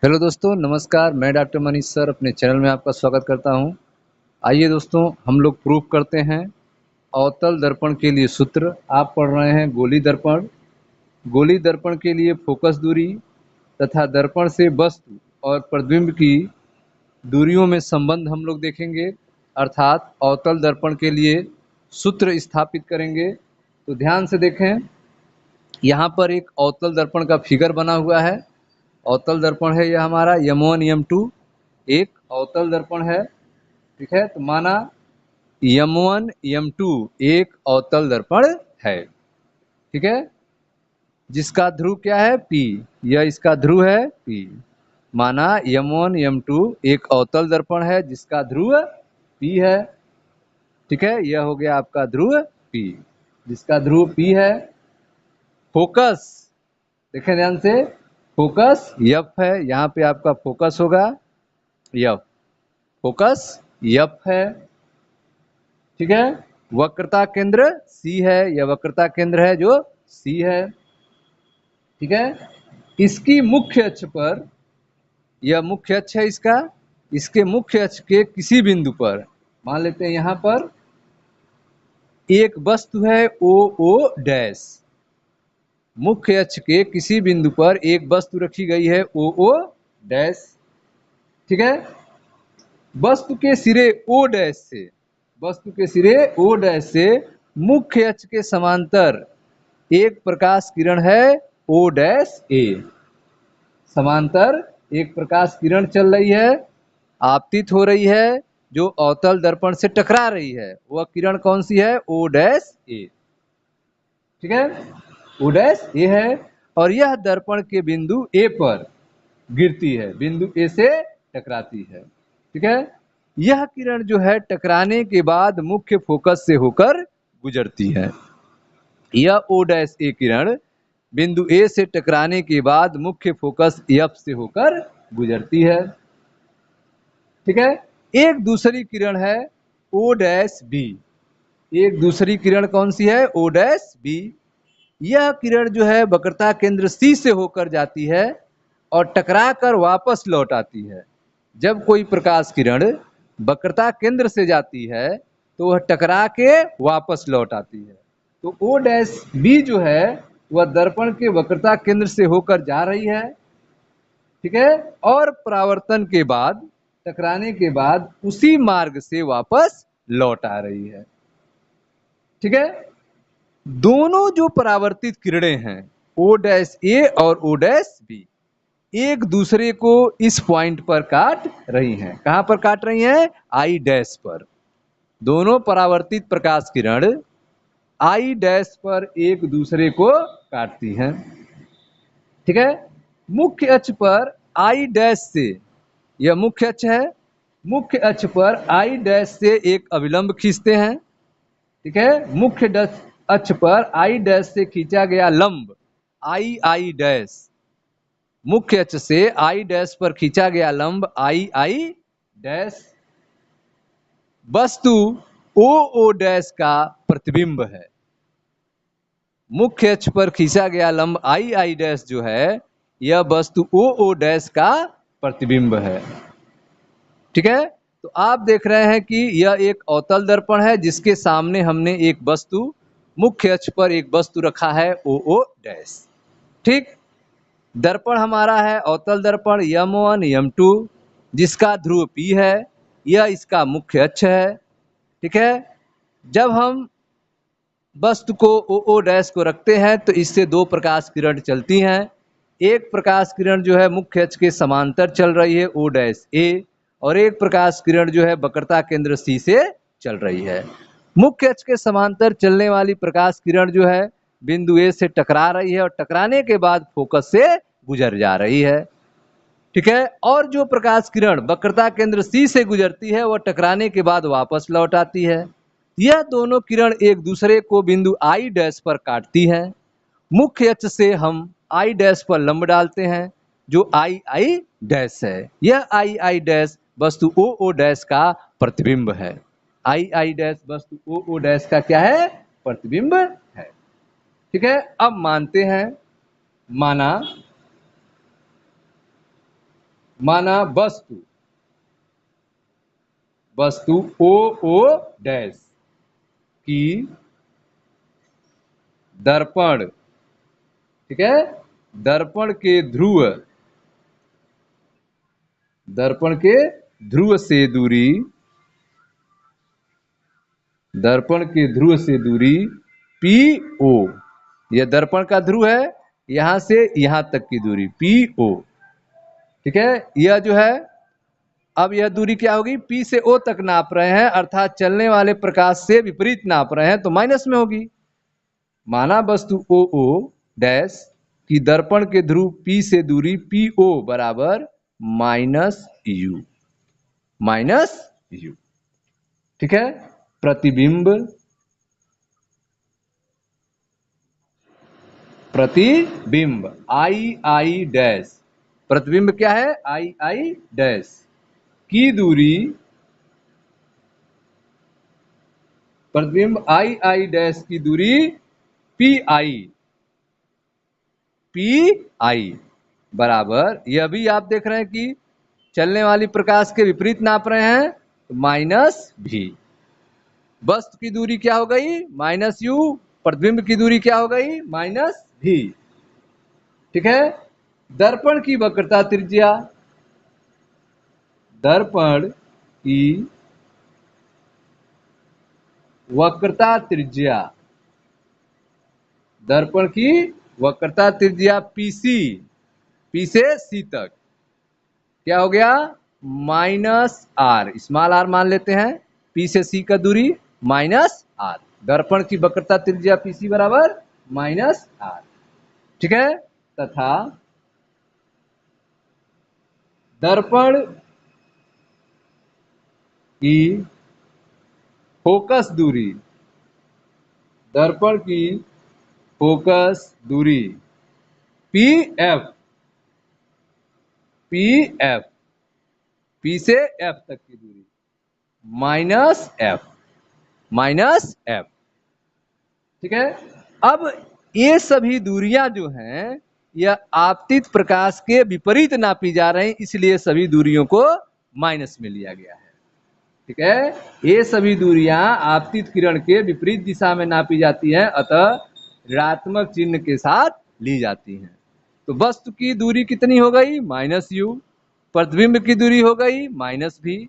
Hello दोस्तों, नमस्कार। मैं डॉक्टर मनीष सर अपने चैनल में आपका स्वागत करता हूं। आइए दोस्तों, हम लोग प्रूफ करते हैं अवतल दर्पण के लिए सूत्र। आप पढ़ रहे हैं गोली दर्पण। गोली दर्पण के लिए फोकस दूरी तथा दर्पण से वस्तु और प्रतिबिंब की दूरियों में संबंध हम लोग देखेंगे, अर्थात अवतल दर्पण के लिए सूत्र स्थापित करेंगे। तो ध्यान से देखें, यहाँ पर एक अवतल दर्पण का फिगर बना हुआ है। अवतल दर्पण है यह हमारा M1 M2 एक अवतल दर्पण है। ठीक है, तो माना M1 M2 एक अवतल दर्पण है। ठीक है, जिसका ध्रुव क्या है P, यह इसका ध्रुव है P। माना M1 M2 एक अवतल दर्पण है जिसका ध्रुव P है। ठीक है, यह हो गया आपका ध्रुव P, जिसका ध्रुव P है। फोकस देखें ध्यान से, फोकस F है, यहाँ पे आपका फोकस होगा F, फोकस F है। ठीक है, वक्रता केंद्र C है, यह वक्रता केंद्र है जो C है। ठीक है, इसकी मुख्य अक्ष पर, यह मुख्य अक्ष है इसका, इसके मुख्य अक्ष के किसी बिंदु पर मान लेते हैं यहाँ पर एक वस्तु है OO डैश। मुख्य अक्ष के किसी बिंदु पर एक वस्तु रखी गई है OO डैश। ठीक है, वस्तु के सिरे O डैश से, वस्तु के सिरे O डैश से मुख्य अक्ष के समांतर एक प्रकाश किरण है O डैश A। समांतर एक प्रकाश किरण चल रही है, आपतित हो रही है, जो अवतल दर्पण से टकरा रही है। वह किरण कौन सी है? O dash A। ठीक है, O डैश A है और यह दर्पण के बिंदु A पर गिरती है, बिंदु A से टकराती है। ठीक है, यह किरण जो है टकराने के बाद मुख्य फोकस से होकर गुजरती है। यह O डैश A किरण बिंदु A से टकराने के बाद मुख्य फोकस F से होकर गुजरती है। ठीक है, एक दूसरी किरण है O डैश B। एक दूसरी किरण कौन सी है? O dash B। यह किरण जो है वक्रता केंद्र C से होकर जाती है और टकरा कर वापस लौट आती है। जब कोई प्रकाश किरण वक्रता केंद्र से जाती है तो वह टकरा के वापस लौट आती है। तो O डैश B जो है वह दर्पण के वक्रता केंद्र से होकर जा रही है। ठीक है, और परावर्तन के बाद, टकराने के बाद उसी मार्ग से वापस लौट आ रही है। ठीक है, दोनों जो परावर्तित किरणें हैं O डैश A और O डैश B एक दूसरे को इस पॉइंट पर काट रही हैं। कहां पर काट रही हैं? I डैश पर। दोनों परावर्तित प्रकाश किरण I डैश पर एक दूसरे को काटती हैं। ठीक है, मुख्य अक्ष पर I डैश से, यह मुख्य अक्ष है, मुख्य अक्ष पर I डैश से एक अभिलंब खींचते हैं। ठीक है, मुख्य अक्ष पर I डैश से खींचा गया लंब I डैश, मुख्य अक्ष से I डैश पर खींचा गया लंब I डैश वस्तु OO डैश का प्रतिबिंब है। मुख्य अक्ष पर खींचा गया लंब I डैश जो है यह वस्तु OO डैश का प्रतिबिंब है। ठीक है, तो आप देख रहे हैं कि यह एक अवतल दर्पण है जिसके सामने हमने एक वस्तु, मुख्य अक्ष पर एक वस्तु रखा है OO डैश। ठीक, दर्पण हमारा है अवतल दर्पण M1 M2 जिसका ध्रुव P है, यह इसका मुख्य अक्ष है। ठीक है, जब हम वस्तु को OO डैश को रखते हैं तो इससे दो प्रकाश किरण चलती हैं। एक प्रकाश किरण जो है मुख्य अक्ष के समांतर चल रही है O डैश A, और एक प्रकाश किरण जो है वक्रता केंद्र C से चल रही है। मुख्य अक्ष के समांतर चलने वाली प्रकाश किरण जो है बिंदु A से टकरा रही है और टकराने के बाद फोकस से गुजर जा रही है। ठीक है, और जो प्रकाश किरण वक्रता केंद्र C से गुजरती है वह टकराने के बाद वापस लौट आती है। यह दोनों किरण एक दूसरे को बिंदु I डैश पर काटती हैं। मुख्य अक्ष से हम I डैश पर लंब डालते हैं जो I डैश है। यह I डैश वस्तु OO डैश का प्रतिबिंब है। I डैश वस्तु OO डैश का क्या है? प्रतिबिंब है। ठीक है, अब मानते हैं, माना माना वस्तु, वस्तु ओ ओ डैश की दर्पण, ठीक है, दर्पण के ध्रुव, दर्पण के ध्रुव से दूरी, दर्पण के ध्रुव से दूरी पी ओ, यह दर्पण का ध्रुव है, यहां से यहां तक की दूरी पी ओ, ठीक है। यह जो है, अब यह दूरी क्या होगी, पी से ओ तक नाप रहे हैं, अर्थात चलने वाले प्रकाश से विपरीत नाप रहे हैं, तो माइनस में होगी। माना वस्तु ओ ओ डैश की दर्पण के ध्रुव पी से दूरी पी ओ बराबर माइनस यू, माइनस यू, ठीक है। प्रतिबिंब, प्रतिबिंब आई आई डैश, प्रतिबिंब क्या है, आई आई डैश की दूरी, प्रतिबिंब आई आई डैश की दूरी पी आई, पी आई बराबर, यह भी आप देख रहे हैं कि चलने वाली प्रकाश के विपरीत नाप रहे हैं, तो माइनस भी। वस्तु की दूरी क्या हो गई, माइनस यू, प्रतिबिंब की दूरी क्या हो गई, माइनस भी, ठीक है। दर्पण की वक्रता त्रिज्या, दर्पण की वक्रता त्रिज्या, दर्पण की वक्रता त्रिज्या पीसी, पी से सी तक क्या हो गया, माइनस आर, स्मॉल आर मान लेते हैं, पी से सी का दूरी माइनस आर, दर्पण की वक्रता त्रिज्या पीसी बराबर माइनस आर, ठीक है। तथा दर्पण की फोकस दूरी, दर्पण की फोकस दूरी P F, P F, P से एफ तक की दूरी माइनस एफ, माइनस एफ, ठीक है। अब ये सभी दूरियां जो हैं, यह आपतित प्रकाश के विपरीत नापी जा रही, इसलिए सभी दूरियों को माइनस में लिया गया है, ठीक है। ये सभी दूरियां आपतित किरण के विपरीत दिशा में नापी जाती हैं, अतः ऋणात्मक चिन्ह के साथ ली जाती हैं। तो वस्तु की दूरी कितनी हो गई, माइनस यू, प्रतिबिंब की दूरी हो गई माइनस भी,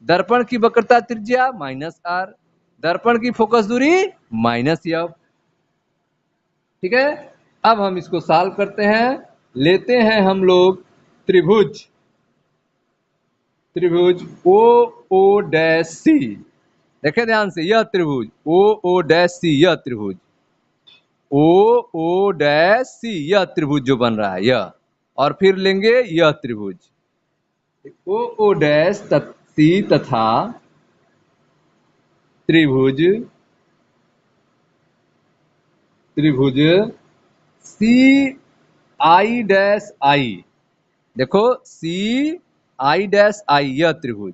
दर्पण की वक्रता त्रिज्या माइनस आर, दर्पण की फोकस दूरी माइनस एफ, ठीक है। अब हम इसको सॉल्व करते हैं, लेते हैं हम लोग त्रिभुज, त्रिभुज ओ ओ डैश सी, देखें ध्यान से, यह त्रिभुज ओ ओ डैश सी, यह त्रिभुज ओ ओ डैश सी, यह त्रिभुज जो बन रहा है यह, और फिर लेंगे यह त्रिभुज ओ ओ डैश सी तथा त्रिभुज, त्रिभुज सी आई डैश आई, देखो सी आई डैश आई, यह त्रिभुज,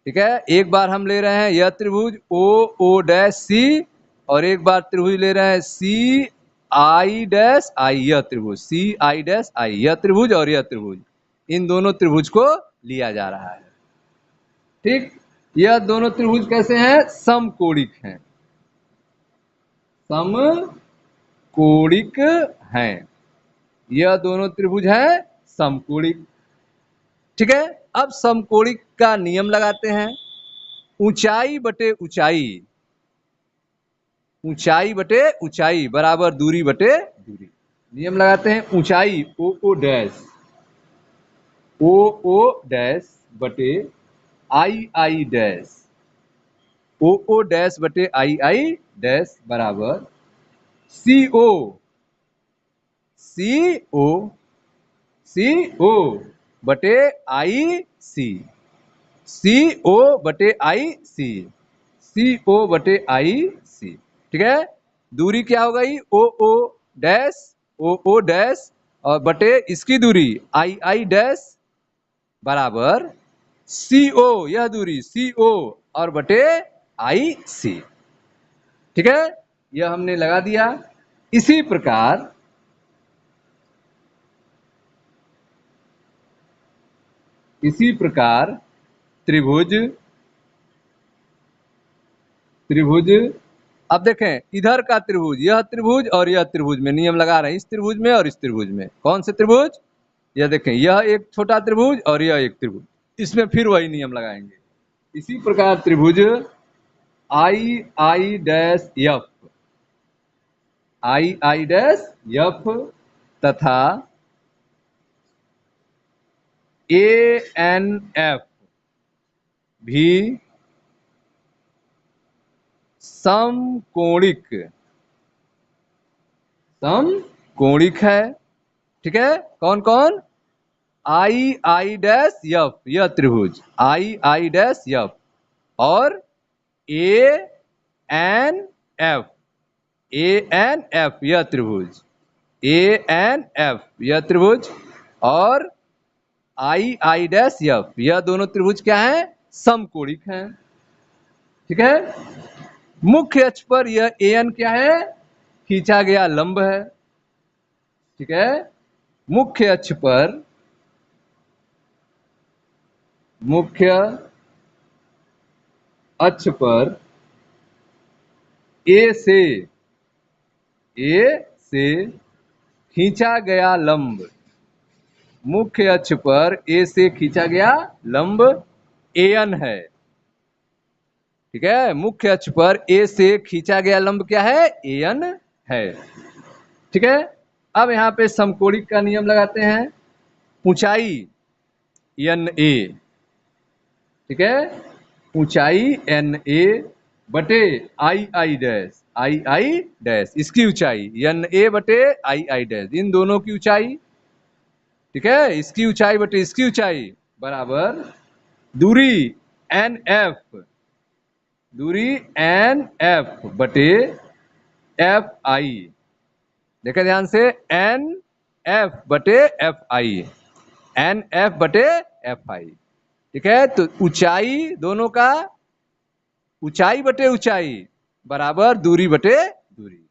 ठीक है। एक बार हम ले रहे हैं यह त्रिभुज ओ ओ डैश सी, और एक बार त्रिभुज ले रहे हैं सी आई डैश आई, यह त्रिभुज सी आई डैश आई, यह त्रिभुज और यह त्रिभुज, इन दोनों त्रिभुज को लिया जा रहा है, ठीक। यह दोनों त्रिभुज कैसे हैं, समकोणिक हैं, समकोणिक हैं, यह दोनों त्रिभुज हैं समकोणिक, ठीक है। अब समकोणिक का नियम लगाते हैं, ऊंचाई बटे ऊंचाई, ऊंचाई बटे ऊंचाई बराबर दूरी बटे दूरी, नियम लगाते हैं, ऊंचाई ओ ओ डैश, ओ ओ डैश बटे आई I dash, O O dash बटे आई आई डैश बराबर सी ओ, सी ओ, सी ओ बटे आई सी, सी ओ बटे आई सी, सी ओ बटे आई सी, ठीक है। दूरी क्या हो गई, ओ ओ डैश, ओ ओ डैश और बटे इसकी दूरी आई आई डैश बराबर सी ओ, यह दूरी सी ओ और बटे आई सी, ठीक है। यह हमने लगा दिया। इसी प्रकार इसी प्रकार त्रिभुज त्रिभुज अब देखें, इधर का त्रिभुज, यह त्रिभुज और यह त्रिभुज में नियम लगा रहे हैं, इस त्रिभुज में और इस त्रिभुज में। कौन से त्रिभुज? यह देखें, यह एक छोटा त्रिभुज और यह एक त्रिभुज, इसमें फिर वही नियम लगाएंगे। इसी प्रकार त्रिभुज I I dash F, I I dash F तथा ए एन एफ भी समकोणिक समकोणिक है। ठीक है, कौन कौन? आई आई डैश एफ, यह त्रिभुज आई आई डैश एफ, और A N F, A N F यह त्रिभुज, ए एन एफ यह त्रिभुज, और आई आई डैश एफ, यह दोनों त्रिभुज क्या है? समकोणिक हैं। ठीक है, मुख्य अक्ष पर यह ए एन क्या है? खींचा गया लंब है। ठीक है, मुख्य अक्ष पर, मुख्य अक्ष पर ए से खींचा गया लंब, मुख्य अक्ष पर ए से खींचा गया लंब एन है। ठीक है, मुख्य अक्ष पर ए से खींचा गया लंब क्या है? एन है। ठीक है, अब यहां पे समकोणिक का नियम लगाते हैं। ऊंचाई एन ए, ठीक है, ऊंचाई एन ए बटे आई I dash, I I dash, इसकी ऊंचाई एन ए बटे आई आई डैश, इन दोनों की ऊंचाई। ठीक है, इसकी ऊंचाई बटे इसकी ऊंचाई बराबर दूरी एन एफ, दूरी एन एफ बटे एफ आई। देखें ध्यान से, एन एफ बटे एफ आई, एन एफ बटे एफ आई। ठीक है, तो ऊंचाई दोनों का, ऊंचाई बटे ऊंचाई बराबर दूरी बटे दूरी,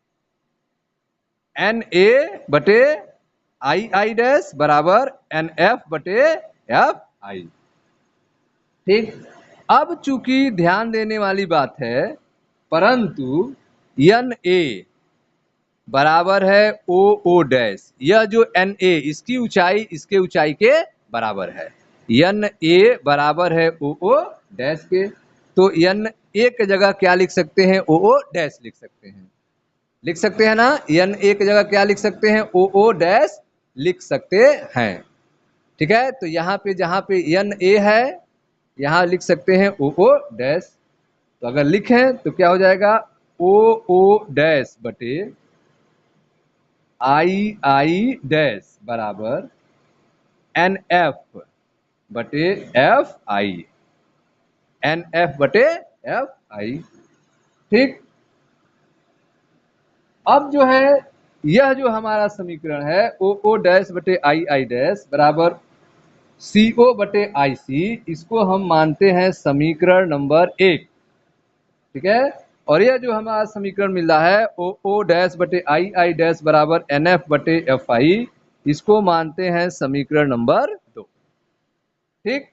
एन ए बटे आई आई डैश बराबर एन एफ बटे एफ आई। ठीक, अब चूंकि ध्यान देने वाली बात है, परंतु एन ए बराबर है ओ ओ डैश, यह जो एन ए इसकी ऊंचाई इसके ऊंचाई के बराबर है, एन ए बराबर है ओ ओ डैश के। तो एन ए की जगह क्या लिख सकते हैं? ओ ओ डैश लिख सकते हैं, लिख सकते हैं ना? एन ए की जगह क्या लिख सकते हैं? ओ ओ डैश लिख सकते हैं। ठीक है, तो यहाँ पे जहाँ पे एन ए है यहाँ लिख सकते हैं ओ ओ डैश। तो अगर लिखें तो क्या हो जाएगा? ओ ओ डैश बटे आई आई डैश बराबर एन एफ बटे एफ आई, एन एफ बटे एफ आई। ठीक, अब जो है यह जो हमारा समीकरण है ओ ओ डैश बटे आई आई डैश बराबर सी ओ बटे आई सी, इसको हम मानते हैं समीकरण नंबर 1। ठीक है, और यह जो हमारा समीकरण मिल रहा है ओ ओ डैश बटे आई आई डैश बराबर एन एफ बटे एफ आई, इसको मानते हैं समीकरण नंबर 2। ठीक,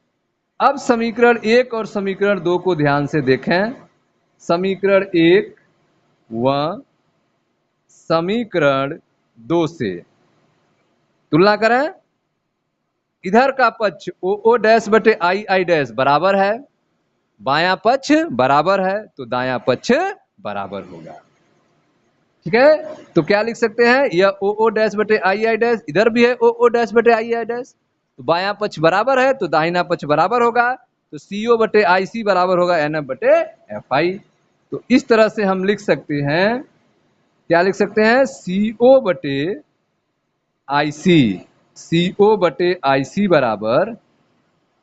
अब समीकरण 1 और समीकरण 2 को ध्यान से देखें। समीकरण 1 व समीकरण 2 से तुलना करें। इधर का पक्ष ओ ओ डैश बटे आई आई डैश बराबर है, बायां पक्ष बराबर है, तो दायां पक्ष बराबर होगा। ठीक है, तो क्या लिख सकते हैं? यह ओ ओ डैश बटे आई आई डैश, इधर भी है ओ ओ डैश बटे आई आई डैश, तो बायां पक्ष बराबर है तो दाहिना पक्ष बराबर होगा, तो सी ओ बटे आई सी बराबर होगा एन एफ बटे एफ आई। तो इस तरह से हम लिख सकते हैं, क्या लिख सकते हैं? सी ओ बटे आई सी, सी ओ बटे आई सी बराबर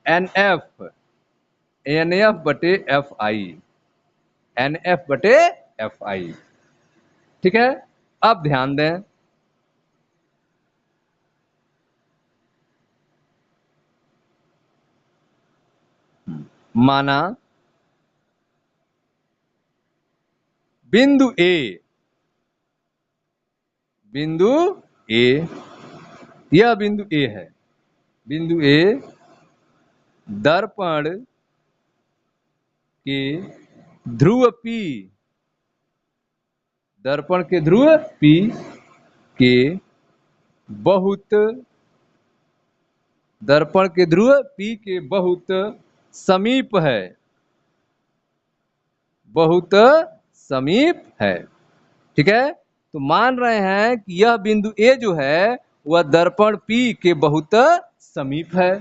एन एफ बटे एफ आई, एन एफ बटे एफ आई। ठीक है, अब ध्यान दें, माना बिंदु ए, बिंदु ए, यह बिंदु ए है, बिंदु ए दर्पण के ध्रुव P, दर्पण के ध्रुव P के बहुत, दर्पण के ध्रुव P के बहुत समीप है, बहुत समीप है। ठीक है, तो मान रहे हैं कि यह बिंदु A जो है वह दर्पण P के बहुत समीप है।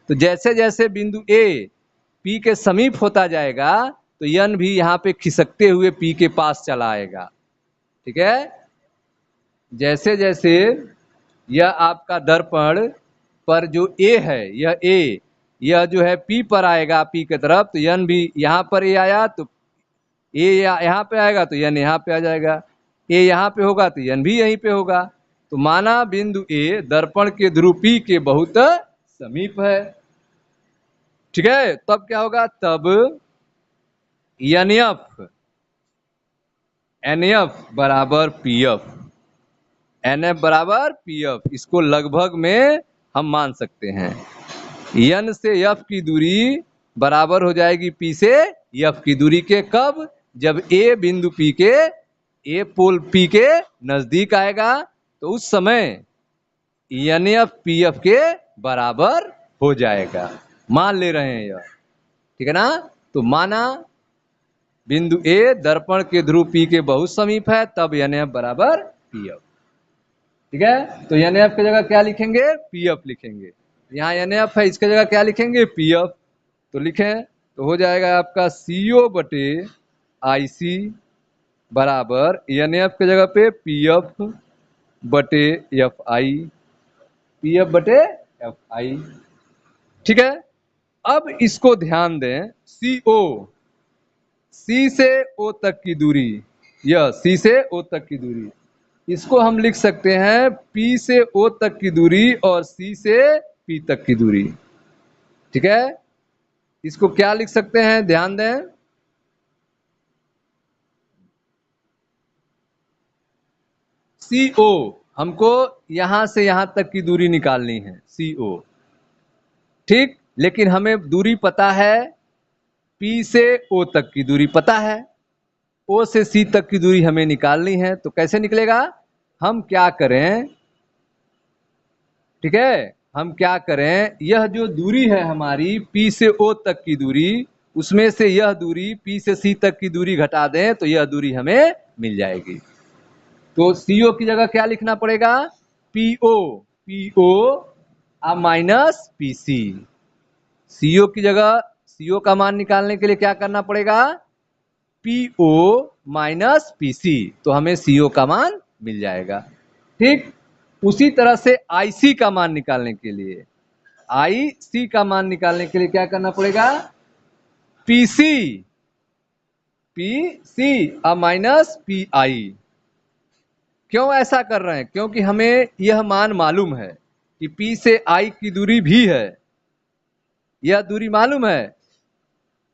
तो जैसे जैसे बिंदु A P के समीप होता जाएगा तो यन भी यहाँ पे खिसकते हुए P के पास चला आएगा। ठीक है, जैसे जैसे यह आपका दर्पण पर जो A है, यह A, यह जो है P पर आएगा P की तरफ, तो यन भी यहाँ पर A आया तो A यहाँ पे आएगा तो यन यहाँ पे आ जाएगा, A यहाँ पे होगा तो यन भी यहीं पे होगा। तो माना बिंदु A दर्पण के ध्रुव P के बहुत समीप है। ठीक है, तब क्या होगा, तब NF बराबर PF, NF बराबर PF, इसको लगभग में हम मान सकते हैं। N से F की दूरी बराबर हो जाएगी P से F की दूरी के, कब, जब A बिंदु P के, A पोल P के नजदीक आएगा तो उस समय NF PF के बराबर हो जाएगा। मान ले रहे हैं यह, ठीक है ना। तो माना बिंदु A दर्पण के ध्रुव P के बहुत समीप है, तब NF बराबर PF। ठीक है, तो NF की जगह क्या लिखेंगे, PF लिखेंगे। यहाँ NF है, इसके जगह क्या लिखेंगे, PF। तो लिखें तो हो जाएगा आपका CO बटे IC बराबर NF के जगह पे PF बटे FI, PF बटे FI। ठीक है, अब इसको ध्यान दें, CO, C से O तक की दूरी, यह C से O तक की दूरी, इसको हम लिख सकते हैं P से O तक की दूरी और C से P तक की दूरी। ठीक है, इसको क्या लिख सकते हैं, ध्यान दें, CO, हमको यहां से यहां तक की दूरी निकालनी है, CO। ठीक, लेकिन हमें दूरी पता है, P से O तक की दूरी पता है, O से C तक की दूरी हमें निकालनी है। तो कैसे निकलेगा, हम क्या करें, ठीक है, हम क्या करें, यह जो दूरी है हमारी P से O तक की दूरी, उसमें से यह दूरी P से C तक की दूरी घटा दें तो यह दूरी हमें मिल जाएगी। तो CO की जगह क्या लिखना पड़ेगा, PO, PO minus PC। CO की जगह CO का मान निकालने के लिए क्या करना पड़ेगा, PO माइनस PC, तो हमें CO का मान मिल जाएगा। ठीक, उसी तरह से IC का मान निकालने के लिए, IC का मान निकालने के लिए क्या करना पड़ेगा, PC माइनस PI। क्यों ऐसा कर रहे हैं, क्योंकि हमें यह मान मालूम है कि P से I की दूरी भी है, यह दूरी मालूम है,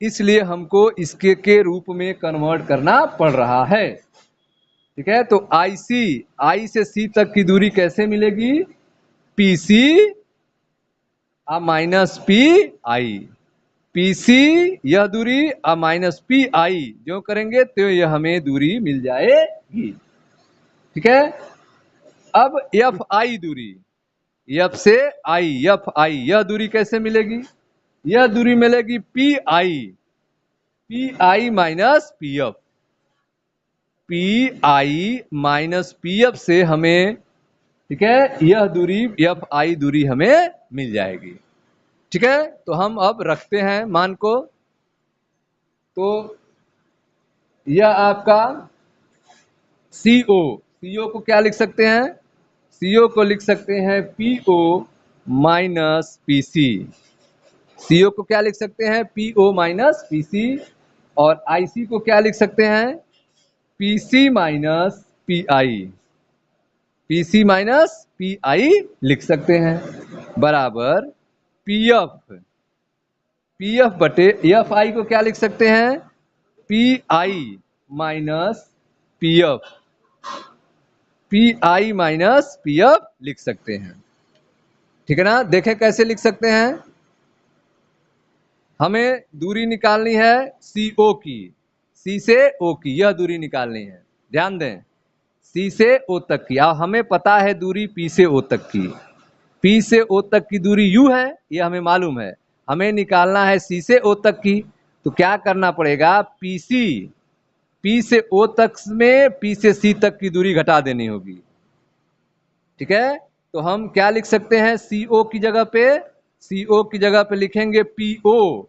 इसलिए हमको इसके के रूप में कन्वर्ट करना पड़ रहा है। ठीक है, तो IC, I से C तक की दूरी कैसे मिलेगी, PC माइनस PI, PC यह दूरी माइनस PI, जो करेंगे तो यह हमें दूरी मिल जाएगी। ठीक है, अब FI दूरी, F से I, FI यह दूरी कैसे मिलेगी, यह दूरी मिलेगी PI minus PF, PI minus PF से हमें, ठीक है, यह दूरी FI दूरी हमें मिल जाएगी। ठीक है, तो हम अब रखते हैं मान को, तो यह आपका CO को क्या लिख सकते हैं, CO को लिख सकते हैं PO माइनस PC, CO को क्या लिख सकते हैं, PO माइनस PC, और IC को क्या लिख सकते हैं, PC minus PI, PC minus PI लिख सकते हैं, बराबर PF बटे FI को क्या लिख सकते हैं, PI माइनस PF लिख सकते हैं। ठीक है ना, देखें कैसे लिख सकते हैं, हमें दूरी निकालनी है CO की, C से O की, यह दूरी निकालनी है। ध्यान दें, C से O तक की। अब हमें पता है दूरी P से O तक की। P से O तक की दूरी U है, यह हमें मालूम है। हमें निकालना है C से O तक की, तो क्या करना पड़ेगा, P से O तक में P से C तक की दूरी घटा देनी होगी। ठीक है, तो हम क्या लिख सकते हैं, CO की जगह पे लिखेंगे PO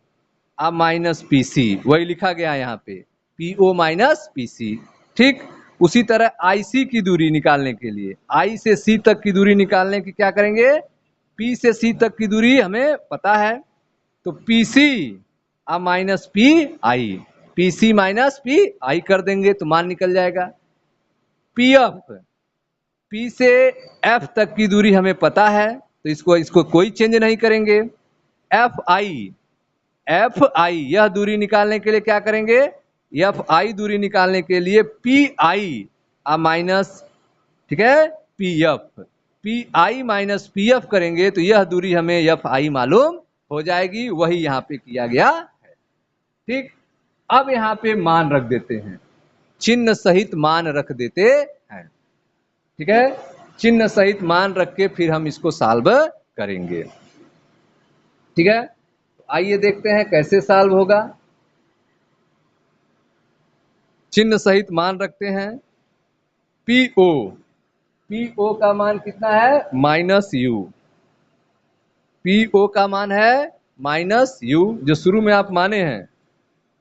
माइनस PC, वही लिखा गया है यहाँ पे, PO माइनस PC। ठीक, उसी तरह IC की दूरी निकालने के लिए, I से C तक की दूरी निकालने की क्या करेंगे, P से C तक की दूरी हमें पता है, तो PC minus PI, PC minus PI कर देंगे तो मान निकल जाएगा। PF, P से F तक की दूरी हमें पता है, तो इसको कोई चेंज नहीं करेंगे। FI यह दूरी निकालने के लिए क्या करेंगे, FI दूरी निकालने के लिए PI माइनस, ठीक है, PI माइनस PF करेंगे तो यह दूरी हमें FI मालूम हो जाएगी, वही यहाँ पे किया गया है। ठीक, अब यहाँ पे मान रख देते हैं, चिन्ह सहित मान रख देते हैं। ठीक है, चिन्ह सहित मान रख के फिर हम इसको सॉल्व करेंगे। ठीक है, आइए देखते हैं कैसे सॉल्व होगा। चिन्ह सहित मान रखते हैं। PO का मान कितना है, -U। PO का मान है -U, जो शुरू में आप माने हैं।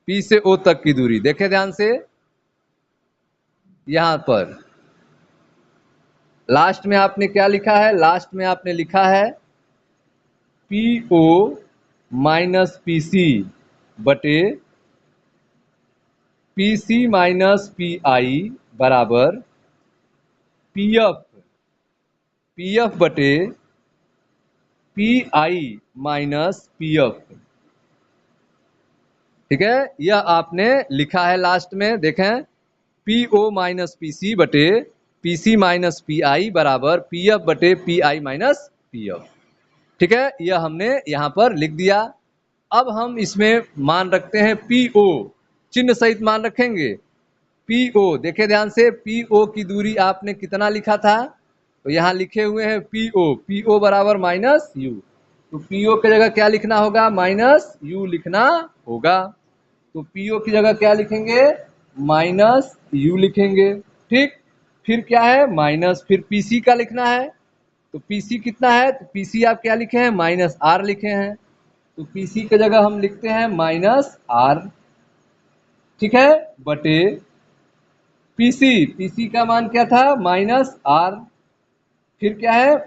P से O तक की दूरी देखें ध्यान से, यहां पर लास्ट में आपने क्या लिखा है, लास्ट में आपने लिखा है PO माइनस PC बटे PC माइनस PI बराबर PF बटे PI माइनस PF। ठीक है, यह आपने लिखा है लास्ट में, देखें PO माइनस PC बटे PC माइनस PI बराबर PF बटे PI माइनस PF। ठीक है, यह हमने यहाँ पर लिख दिया। अब हम इसमें मान रखते हैं PO, चिन्ह सहित मान रखेंगे। PO देखे ध्यान से, PO की दूरी आपने कितना लिखा था, तो यहाँ लिखे हुए हैं PO बराबर -U, तो PO की जगह क्या लिखना होगा, -U लिखना होगा। तो PO की जगह क्या लिखेंगे, -U लिखेंगे। ठीक, फिर क्या है माइनस, फिर PC का लिखना है, तो PC कितना है, तो PC आप क्या लिखे हैं, -R लिखे हैं, तो PC की जगह हम लिखते हैं -R। ठीक है, बटे PC का मान क्या था, -R, फिर क्या है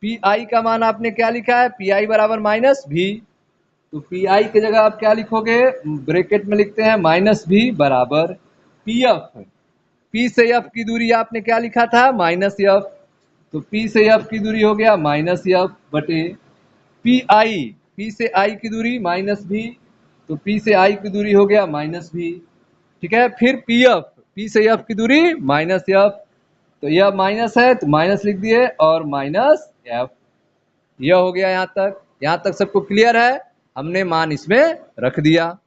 PI का मान आपने क्या लिखा है, PI बराबर -V, तो PI की जगह आप क्या लिखोगे, ब्रैकेट में लिखते हैं -V बराबर PF। P से F की दूरी आपने क्या लिखा था, -F, तो P से F की दूरी हो गया -F बटे P से I की दूरी -V, तो P से I की दूरी हो गया -V। ठीक है, फिर P से F की दूरी -F, तो यह माइनस है तो माइनस लिख दिए और -F। यह हो गया यहाँ तक सबको क्लियर है, हमने मान इसमें रख दिया।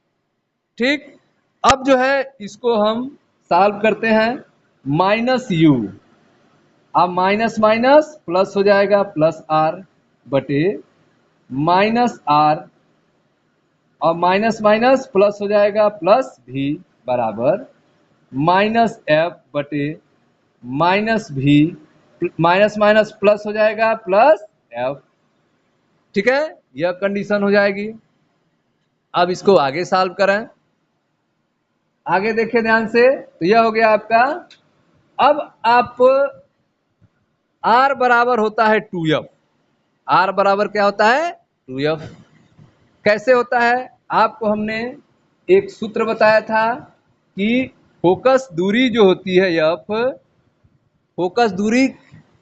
ठीक, अब जो है इसको हम सॉल्व करते हैं। -U, अब माइनस माइनस प्लस हो जाएगा, +R बटे -R, और माइनस माइनस प्लस हो जाएगा, +V बराबर -F बटे -V, माइनस माइनस प्लस हो जाएगा, +F। ठीक है, यह कंडीशन हो जाएगी। अब इसको आगे सॉल्व करें, आगे देखिए ध्यान से, तो यह हो गया आपका। अब आप R बराबर होता है 2F, R बराबर क्या होता है, 2F। कैसे होता है, आपको हमने एक सूत्र बताया था कि फोकस दूरी जो होती है F, फोकस दूरी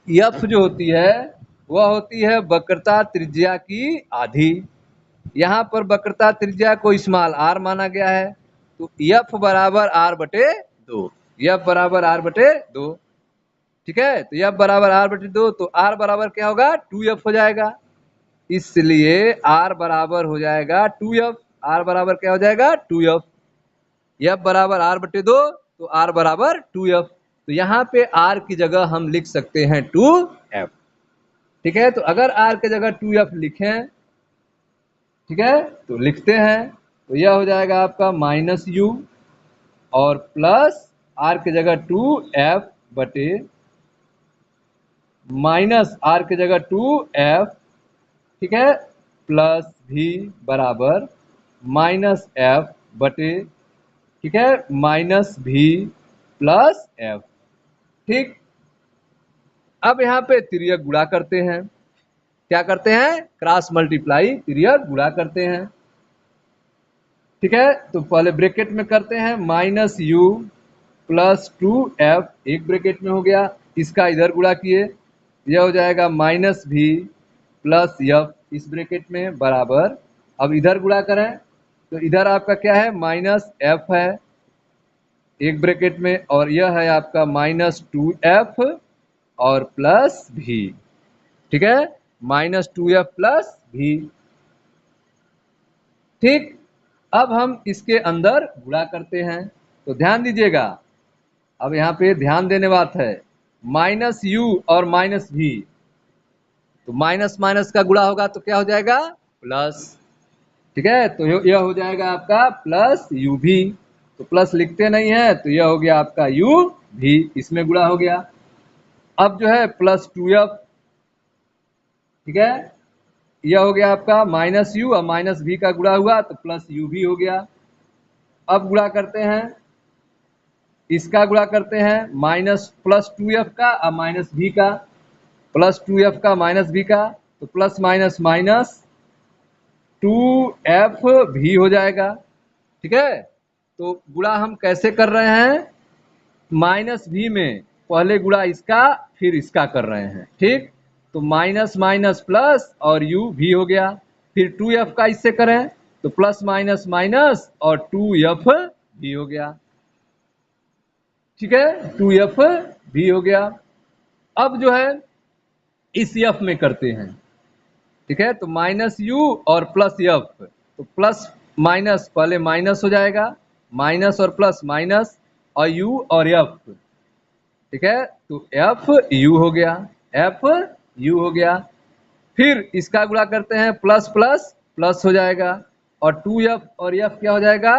F जो होती है वह होती है वक्रता त्रिज्या की आधी। यहाँ पर वक्रता त्रिज्या को स्मॉल r माना गया है, तो F बराबर R बटे 2, F बराबर R बटे 2। ठीक है, तो F बराबर R बटे 2, तो R बराबर क्या होगा, 2F हो जाएगा। इसलिए R बराबर हो जाएगा 2F। R बराबर क्या हो जाएगा 2F। F बराबर R बटे 2, तो R बराबर 2F। तो यहाँ पे R की जगह हम लिख सकते हैं 2F। ठीक है, तो अगर R की जगह 2F लिखें, ठीक है, तो लिखते हैं, तो यह हो जाएगा आपका -U और प्लस R की जगह 2F बटे माइनस R की जगह 2F, ठीक है, प्लस V बराबर -F बटे, ठीक है, -V प्लस F। ठीक, अब यहाँ पे तिर्यक गुणा करते हैं। क्या करते हैं? क्रॉस मल्टीप्लाई, तिर्यक गुणा करते हैं। ठीक है, तो पहले ब्रैकेट में करते हैं -U प्लस 2F, एक ब्रैकेट में हो गया, इसका इधर गुणा किए, यह हो जाएगा -V प्लस F इस ब्रैकेट में बराबर, अब इधर गुणा करें तो इधर आपका क्या है -F है एक ब्रैकेट में, और यह है आपका -2F और प्लस V। ठीक है, -2F प्लस V। ठीक, अब हम इसके अंदर गुणा करते हैं, तो ध्यान दीजिएगा, अब यहाँ पे ध्यान देने बात है, -U और -V, तो माइनस माइनस का गुणा होगा तो क्या हो जाएगा प्लस। ठीक है, तो यह हो जाएगा आपका प्लस UV, तो प्लस लिखते नहीं है तो यह हो गया आपका UV, इसमें गुणा हो गया। अब जो है प्लस 2F, ठीक है, यह हो गया आपका -U और -V का गुणा हुआ तो प्लस UV हो गया। अब गुणा करते हैं, इसका गुणा करते हैं प्लस 2F का और -V का, प्लस 2F का -V का, तो प्लस माइनस माइनस 2FV हो जाएगा। ठीक है, तो गुणा हम कैसे कर रहे हैं? -V में पहले गुणा इसका फिर इसका कर रहे हैं। ठीक, तो माइनस माइनस प्लस और UV हो गया, फिर 2F का इससे करें तो प्लस माइनस माइनस और 2FV हो गया। ठीक है, 2FV हो गया। अब जो है इस F में करते हैं। ठीक है, तो -U और प्लस F, तो प्लस माइनस पहले माइनस हो जाएगा, माइनस और प्लस माइनस और U और F। ठीक है, तो FU हो गया, FU हो गया। फिर इसका गुणा करते हैं, प्लस प्लस प्लस हो जाएगा और 2F और F क्या हो जाएगा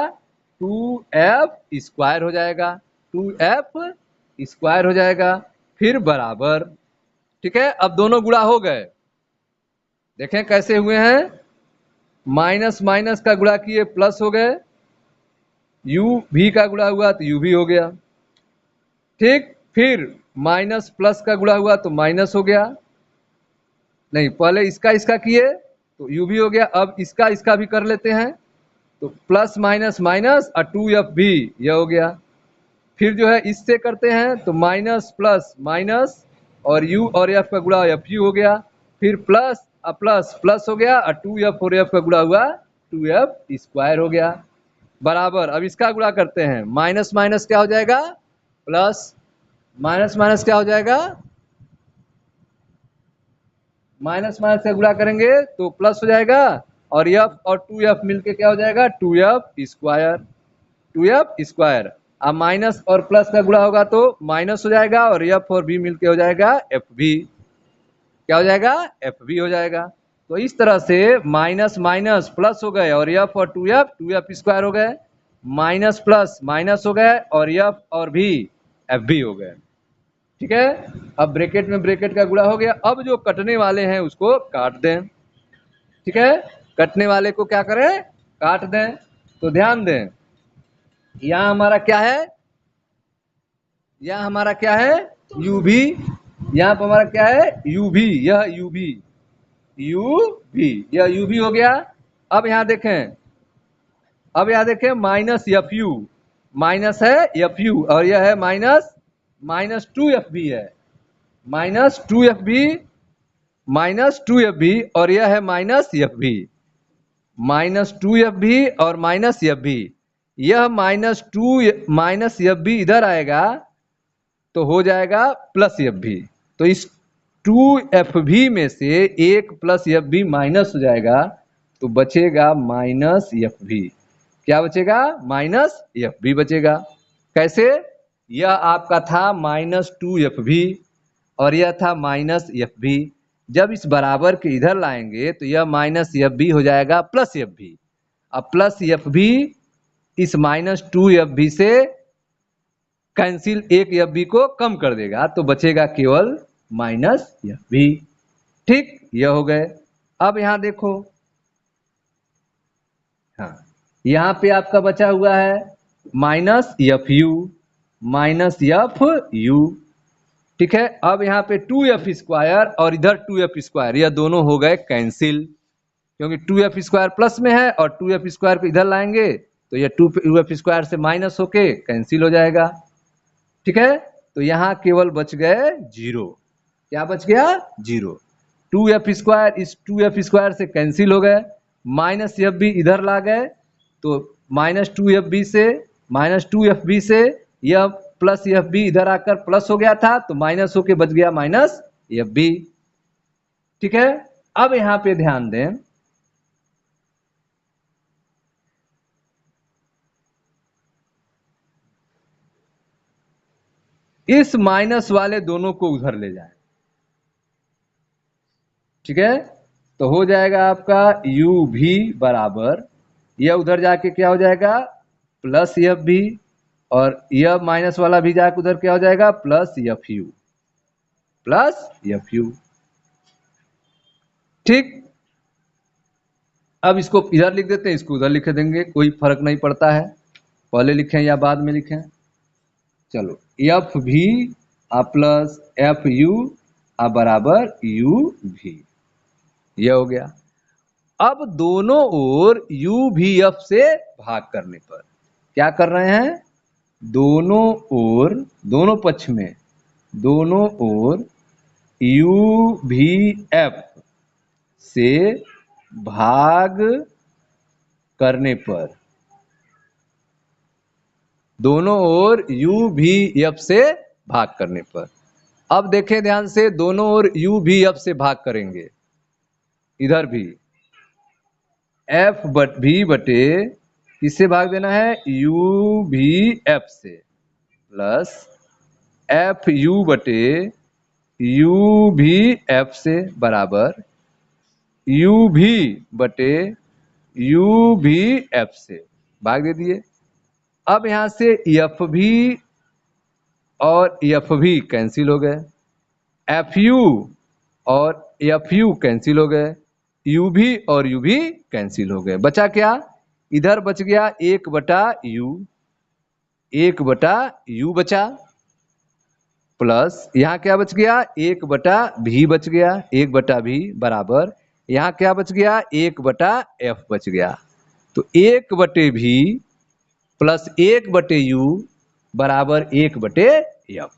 2F स्क्वायर हो जाएगा, 2F स्क्वायर हो जाएगा, फिर बराबर। ठीक है, अब दोनों गुणा हो गए, देखें कैसे हुए हैं, माइनस माइनस का गुणा किए प्लस हो गए, UV का गुणा हुआ तो UV हो गया। ठीक, फिर माइनस प्लस का गुणा हुआ तो माइनस हो गया, नहीं पहले इसका इसका किए तो UV हो गया, अब इसका इसका भी कर लेते हैं, तो प्लस माइनस माइनस और 2FV यह हो गया। फिर जो है इससे करते हैं तो माइनस प्लस माइनस और U और F का गुणा FU हो गया, फिर प्लस प्लस प्लस हो गया और 2F और F का गुणा हुआ 2F स्क्वायर हो गया बराबर। अब इसका गुणा करते हैं, माइनस माइनस क्या हो जाएगा प्लस, माइनस माइनस क्या हो जाएगा, माइनस माइनस का गुणा करेंगे तो प्लस हो जाएगा, और F और 2F मिलके क्या हो जाएगा 2F स्क्वायर, 2F स्क्वायर। अब माइनस और प्लस का गुणा होगा तो माइनस हो जाएगा, और F और V मिलके हो जाएगा FV, क्या हो जाएगा FV हो जाएगा। तो इस तरह से माइनस माइनस प्लस हो गए और F और 2F स्क्वायर हो गए, माइनस प्लस माइनस हो गए और F और V FV हो गए। ठीक है, अब ब्रैकेट में ब्रैकेट का गुणा हो गया, अब जो कटने वाले हैं उसको काट दें। ठीक है, कटने वाले को क्या करें काट दें, तो ध्यान दें, यहाँ हमारा क्या है, यहाँ हमारा क्या है UV, यहाँ पर हमारा क्या है UV, यह UV, यह UV हो गया। अब यहाँ देखें, अब यहाँ देखें -FU, माइनस है FU और यह है माइनस 2FB है, -2FB, -2FB और यह है -FB, -2FB और -FB, यह -FB इधर आएगा तो हो जाएगा +FB, तो इस 2FV में से एक प्लस FV माइनस हो जाएगा तो बचेगा माइनस FV। क्या बचेगा? माइनस FV बचेगा। कैसे? यह आपका था माइनस 2FV और यह था माइनस FV। जब इस बराबर के इधर लाएंगे तो यह माइनस FV हो जाएगा प्लस FV। अब प्लस FV इस माइनस 2FV से कैंसिल एक FV को कम कर देगा तो बचेगा केवल माइनस FV। ठीक, यह हो गए। अब यहां देखो, हाँ यहां पे आपका बचा हुआ है माइनस FU माइनस FU। ठीक है, अब यहाँ पे 2F² और इधर 2F², यह दोनों हो गए कैंसिल, क्योंकि 2F² प्लस में है और 2F² को इधर लाएंगे तो यह 2F² से माइनस होके कैंसिल हो जाएगा। ठीक है, तो यहाँ केवल बच गए 0। क्या बच गया? 0। 2F² इस 2F² से कैंसिल हो गए, माइनस FV इधर ला गए तो माइनस 2FV से यह प्लस FV इधर आकर प्लस हो गया था तो माइनस होके बच गया माइनस FV। ठीक है, अब यहां पे ध्यान दें, इस माइनस वाले दोनों को उधर ले जाए। ठीक है, तो हो जाएगा आपका UV बराबर, यह उधर जाके क्या हो जाएगा? प्लस FV और यह माइनस वाला भी जाके उधर क्या हो जाएगा? Plus FU plus FU। ठीक, अब इसको इधर लिख देते हैं, इसको उधर लिख देंगे, कोई फर्क नहीं पड़ता है, पहले लिखें या बाद में लिखें। चलो FV प्लस FU बराबर UV, यह हो गया। अब दोनों ओर UVF से भाग करने पर क्या कर रहे हैं? दोनों ओर, दोनों पक्ष में, दोनों ओर UVF से भाग करने पर, दोनों ओर UVF से भाग करने पर। अब देखें ध्यान से, दोनों ओर UVF से भाग करेंगे, इधर भी FV बटे किससे भाग देना है? UVF से, प्लस FU बटे UVF से बराबर UV बटे UVF से भाग दे दिए। अब यहां से FV और FV कैंसिल हो गए, FU और FU कैंसिल हो गए, UV और UV कैंसिल हो गए। बचा क्या? इधर बच गया 1/U, 1/U बचा, प्लस यहाँ क्या बच गया? 1/V बच गया, 1/V बराबर यहाँ क्या बच गया? 1/F बच गया। तो 1/V प्लस 1/U बराबर 1/F।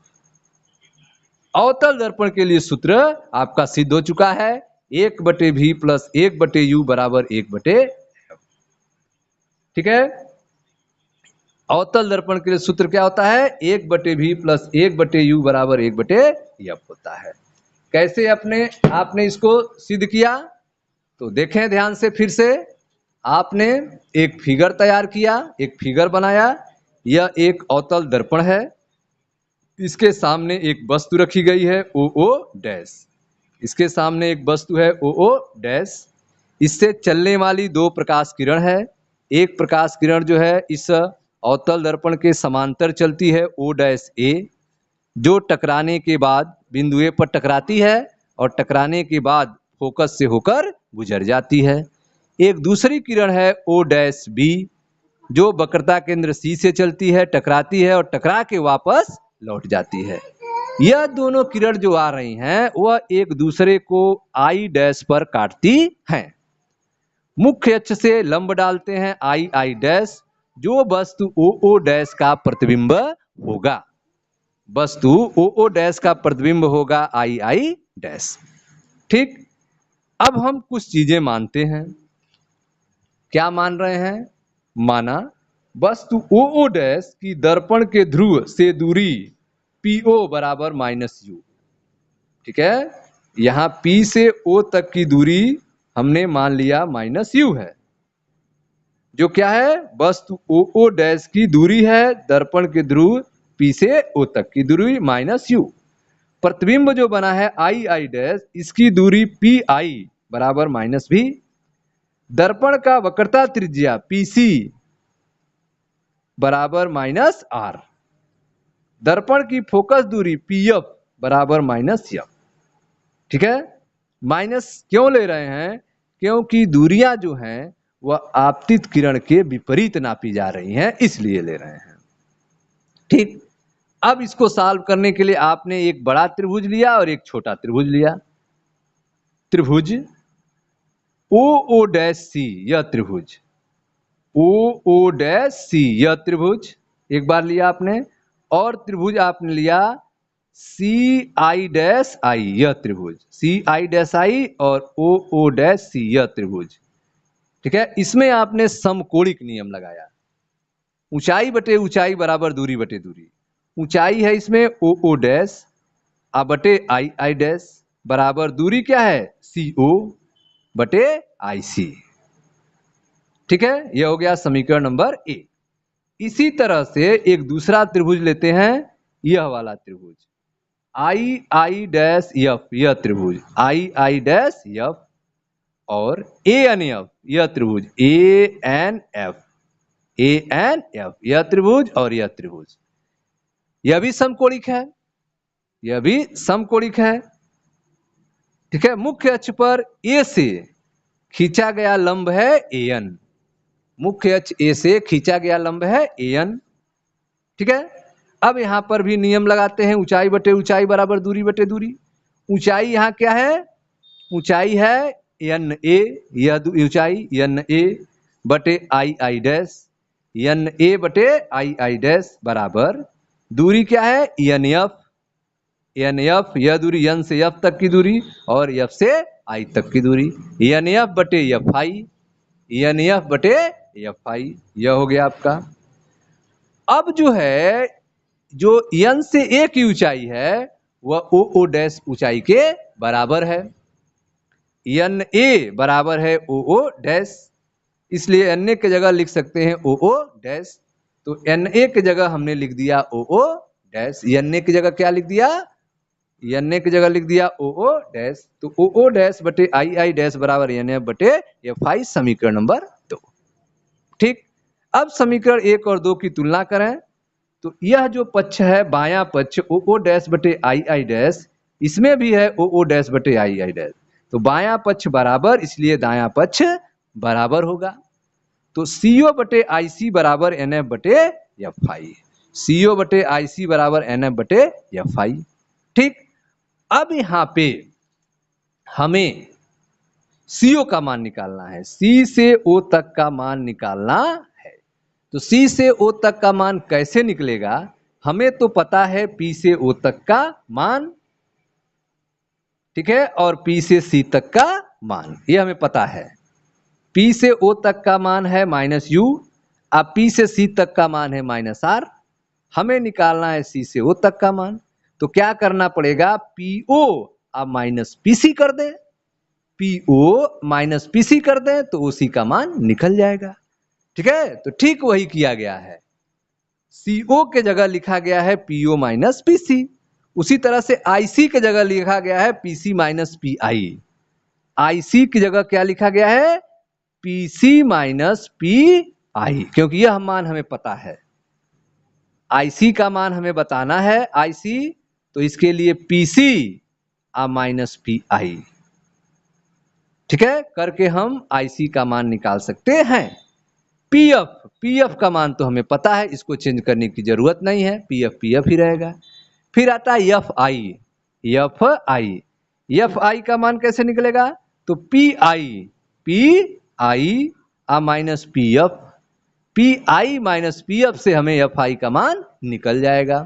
अवतल दर्पण के लिए सूत्र आपका सिद्ध हो चुका है, 1/V प्लस 1/U बराबर 1/F। ठीक है, अवतल दर्पण के लिए सूत्र क्या होता है? 1/V प्लस 1/U बराबर 1/F होता है। कैसे आपने इसको सिद्ध किया? तो देखें ध्यान से फिर से, आपने एक फिगर तैयार किया, एक फिगर बनाया। यह एक अवतल दर्पण है, इसके सामने एक वस्तु रखी गई है OO डैश, इसके सामने एक वस्तु है OO डैश, इससे चलने वाली दो प्रकाश किरण है। एक प्रकाश किरण जो है इस अवतल दर्पण के समांतर चलती है O'(A), जो टकराने के बाद बिंदु A पर टकराती है और टकराने के बाद फोकस से होकर गुजर जाती है। एक दूसरी किरण है O'(B), जो वक्रता केंद्र C से चलती है, टकराती है और टकरा के वापस लौट जाती है। यह दोनों किरण जो आ रही हैं वह एक दूसरे को I' पर काटती हैं। मुख्य अक्ष से लंब डालते हैं I', जो वस्तु OO' का प्रतिबिंब होगा, वस्तु OO' का प्रतिबिंब होगा I'। ठीक, अब हम कुछ चीजें मानते हैं। क्या मान रहे हैं? माना वस्तु OO' की दर्पण के ध्रुव से दूरी PO बराबर -U। ठीक है, यहाँ P से O तक की दूरी हमने मान लिया माइनस U है, जो क्या है, वस्तु OO डैश की दूरी है, दर्पण के ध्रुव P से O तक की दूरी माइनस U। प्रतिबिंब जो बना है II डैश, इसकी दूरी PI बराबर माइनस V। दर्पण का वक्रता त्रिज्या PC बराबर माइनस R। दर्पण की फोकस दूरी PF बराबर माइनस F। ठीक है, माइनस क्यों ले रहे हैं, क्योंकि दूरियां जो हैं वह आपतित किरण के विपरीत नापी जा रही हैं, इसलिए ले रहे हैं। ठीक, अब इसको सॉल्व करने के लिए आपने एक बड़ा त्रिभुज लिया और एक छोटा त्रिभुज लिया। त्रिभुज OO डैश C, यह त्रिभुज OO डैश C, यह त्रिभुज एक बार लिया आपने, और त्रिभुज आपने लिया CI डैश I, यह त्रिभुज CI डैश I और OO डैश C, यह त्रिभुज। ठीक है, इसमें आपने समकोणिक नियम लगाया, ऊंचाई बटे ऊंचाई बराबर दूरी बटे दूरी। ऊंचाई है इसमें OO डैश बटे II डैश बराबर दूरी क्या है CO बटे IC। ठीक है, यह हो गया समीकरण नंबर A। इसी तरह से एक दूसरा त्रिभुज लेते हैं, यह वाला त्रिभुज II डैश F, यह त्रिभुज II डैश F और ANF, यह त्रिभुज ANF यह त्रिभुज और यह त्रिभुज, यह भी समकोणिक है, यह भी समकोणिक है। ठीक है, मुख्य अक्ष पर A से खींचा गया लंब है AN, मुख्य अक्ष A से खींचा गया लंब है AN। ठीक है, अब यहां पर भी नियम लगाते हैं, ऊंचाई बटे ऊंचाई बराबर दूरी बटे दूरी। ऊंचाई यहां क्या है, ऊंचाई है NA, यह ऊंचाई NA बटे II डैश, NA बटे II डैश बराबर दूरी क्या है NF, यह दूरी N से F तक की दूरी और F से I तक की दूरी, NF बटे FI, NF बटे FI, यह हो गया आपका। अब जो है, जो N से A की ऊंचाई है वह OO डैश ऊंचाई के बराबर है, NA बराबर है OO डैश, इसलिए NA की जगह लिख सकते हैं OO डैश। तो NA की जगह हमने लिख दिया OO डैश, NA की जगह क्या लिख दिया, NA की जगह लिख दिया OO डैश। तो OO डैश बटे II डैश बराबर NF बटे FI, समीकरण नंबर 2। ठीक, अब समीकरण 1 और 2 की तुलना करें तो यह जो पक्ष है बायां पक्ष OO डैश बटे II डैश, इसमें भी है OO डैश बटे II डैश, तो बायां पक्ष बराबर, इसलिए दायां पक्ष बराबर होगा। तो CO बटे IC बराबर NF बटे FI, CO बटे IC बराबर NF बटे FI। ठीक, अब यहां पे हमें CO का मान निकालना है, C से O तक का मान निकालना है। तो C से O तक का मान कैसे निकलेगा, हमें तो पता है P से O तक का मान, ठीक है, और P से C तक का मान, ये हमें पता है। P से O तक का मान है माइनस U, अब P से C तक का मान है माइनस R। हमें निकालना है C से O तक का मान, तो क्या करना पड़ेगा, PO अब माइनस PC कर दें, PO माइनस PC कर दें तो OC का मान निकल जाएगा। ठीक है, तो ठीक वही किया गया है, CO के जगह लिखा गया है PO माइनस PC, उसी तरह से IC के जगह लिखा गया है PC माइनस PI, IC की जगह क्या लिखा गया है PC माइनस PI, क्योंकि यह मान हमें पता है, IC का मान हमें बताना है IC, तो इसके लिए PC माइनस PI। ठीक है, करके हम IC का मान निकाल सकते हैं। PF का मान तो हमें पता है, इसको चेंज करने की जरूरत नहीं है, PF ही रहेगा। फिर आता है FI का मान कैसे निकलेगा, तो PI minus PI minus PF से हमें FI का मान निकल जाएगा।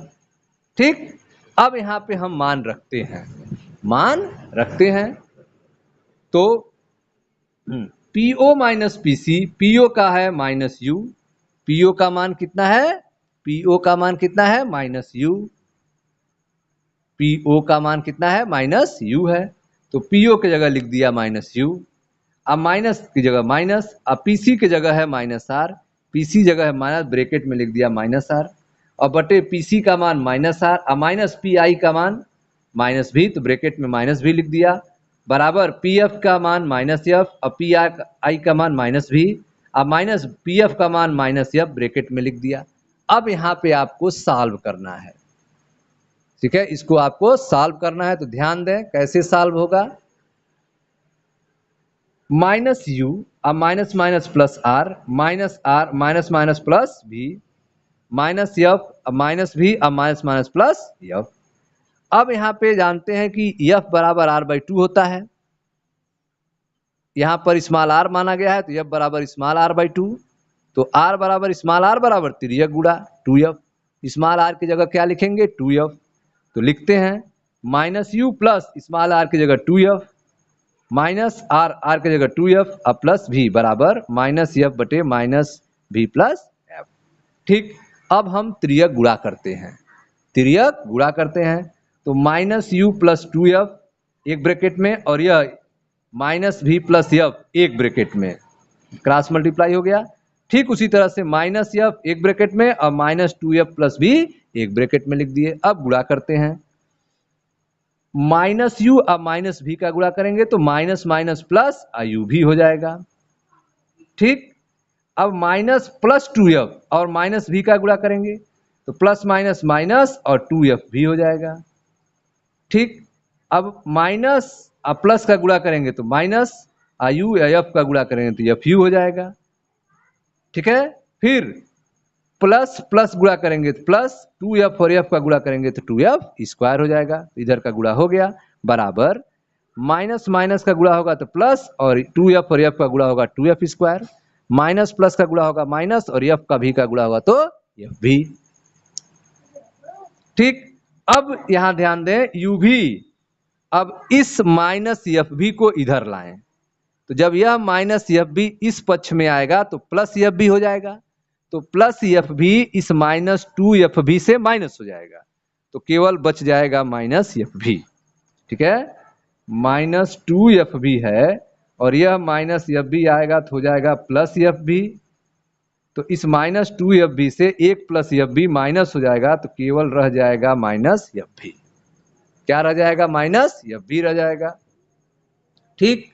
ठीक, अब यहां पे हम मान रखते हैं, तो PO माइनस PC, PO का है माइनस U, PO का मान कितना है, PO का मान कितना है माइनस U, PO का मान कितना है माइनस U है। तो पीओ की जगह लिख दिया माइनस यू, अब माइनस की जगह माइनस, अब पीसी की जगह है माइनस आर, पीसी जगह है माइनस, ब्रैकेट में लिख दिया माइनस आर, और बटे पीसी का मान माइनस आर, अब माइनस पी आई का मान माइनस भी, तो ब्रैकेट में माइनस भी लिख दिया, बराबर पी एफ का मान माइनस एफ, अब पी आई का मान माइनस भी, अब माइनस पी एफ का मान माइनस एफ, ब्रैकेट में लिख दिया। अब यहाँ पे आपको सॉल्व करना है, ठीक है, इसको आपको सॉल्व करना है। तो ध्यान दें कैसे सॉल्व होगा। माइनस यू, अब minus minus plus R minus minus plus V, minus F, अब माइनस भी, अब माइनस माइनस प्लस एफ। अब यहाँ पे जानते हैं कि एफ बराबर आर बाई टू होता है, यहाँ पर स्मॉल आर माना गया है, तो एफ बराबर स्मॉल आर बाई टू, तो आर बराबर स्मॉल आर बराबर तिर्यक गुणा टू एफ, स्मॉल आर की जगह क्या लिखेंगे टू एफ, तो लिखते हैं minus U plus small R की जगह two F minus R, R की जगह टू एफ, अब प्लस भी बराबर माइनस एफ बटे माइनस भी प्लस एफ। ठीक, अब हम त्रियक गुणा करते हैं, त्रियक गुणा करते हैं, तो minus U plus two F एक ब्रैकेट में, और यह माइनस भी प्लस एफ एक ब्रैकेट में, क्रॉस मल्टीप्लाई हो गया। ठीक उसी तरह से माइनस एफ एक ब्रैकेट में और माइनस टू एफ प्लस भी एक ब्रैकेट में लिख दिए। अब गुणा करते हैं, माइनस यू अब माइनस भी का गुणा करेंगे तो माइनस माइनस प्लस यू भी हो जाएगा। ठीक, अब माइनस प्लस टू एफ और माइनस भी का गुणा करेंगे तो प्लस माइनस माइनस और टू एफ भी हो जाएगा। ठीक, अब माइनस प्लस का गुणा करेंगे तो माइनस यू या एफ का गुणा करेंगे तो एफ यू हो जाएगा। ठीक है, फिर प्लस प्लस गुणा करेंगे तो प्लस टू एफ और एफ का गुणा करेंगे तो टू एफ स्क्वायर हो जाएगा, इधर का गुणा हो गया, बराबर माइनस माइनस का गुणा होगा तो प्लस और टू एफ और एफ का गुणा होगा two F square, minus plus का गुणा होगा माइनस और एफ का भी का गुणा होगा तो एफ भी। ठीक, अब यहां ध्यान दें यू भी, अब इस माइनस एफ भी को इधर लाएं, तो जब यह माइनस एफ भी इस पक्ष में आएगा तो प्लस एफ भी हो जाएगा, तो प्लस एफ भी इस माइनस टू एफ भी से माइनस हो जाएगा, तो केवल बच जाएगा माइनस एफ भी। ठीक है, माइनस टू एफ भी है और यह माइनस एफ भी आएगा तो हो जाएगा प्लस एफ भी, तो इस माइनस टू एफ भी से एक प्लस एफ भी माइनस हो जाएगा, तो केवल रह जाएगा माइनस एफ भी। क्या रह जाएगा, माइनस एफ भी रह जाएगा। ठीक,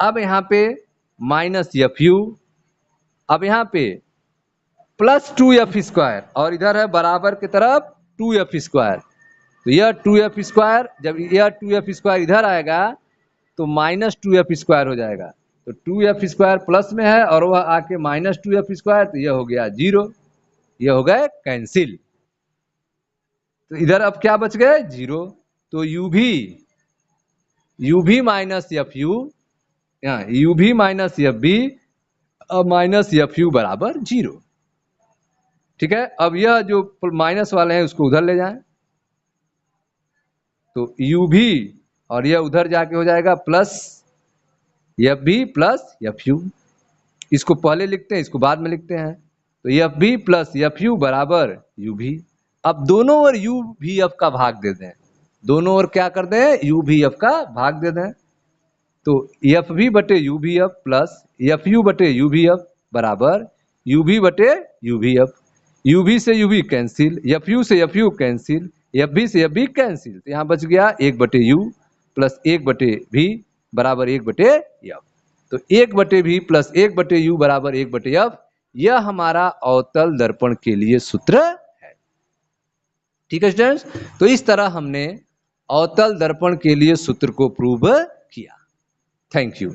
अब यहाँ पे माइनस एफ यू, अब यहाँ पे प्लस टू एफ स्क्वायर और इधर है बराबर की तरफ टू एफ स्क्वायर, तो यह टू एफ स्क्वायर, जब यह टू एफ स्क्वायर इधर आएगा तो माइनस टू एफ स्क्वायर हो जाएगा, तो टू एफ स्क्वायर प्लस में है और वह आके माइनस टू एफ स्क्वायर, तो यह हो गया जीरो, यह हो गए कैंसिल, तो इधर अब क्या बच गए जीरो, तो U V minus F U V minus F V minus F U बराबर जीरो। ठीक है, अब यह जो माइनस वाले हैं उसको उधर ले जाएं, तो यू भी और यह उधर जाके हो जाएगा plus F V plus F U, इसको पहले लिखते हैं इसको बाद में लिखते हैं, तो F V plus F U बराबर यू भी। अब दोनों ओर यू भी एफ का भाग दे दें, दोनों ओर क्या कर दें यू भी एफ का भाग दे दें, तो एफ भी बटे यू भी एफ प्लस एफ यू बटे यू भी एफ बराबर यू भी बटे यू भी एफ, यू भी से U V cancel, F U से F U cancel, F V से एफ बी कैंसिल, तो यहाँ बच गया एक बटे यू प्लस एक बटे भी बराबर एक बटे एफ, तो एक बटे भी प्लस एक बटे यू बराबर एक बटे एफ, यह हमारा अवतल दर्पण के लिए सूत्र है। ठीक है स्टूडेंट्स, तो इस तरह हमने अवतल दर्पण के लिए सूत्र को प्रूव किया। Thank you.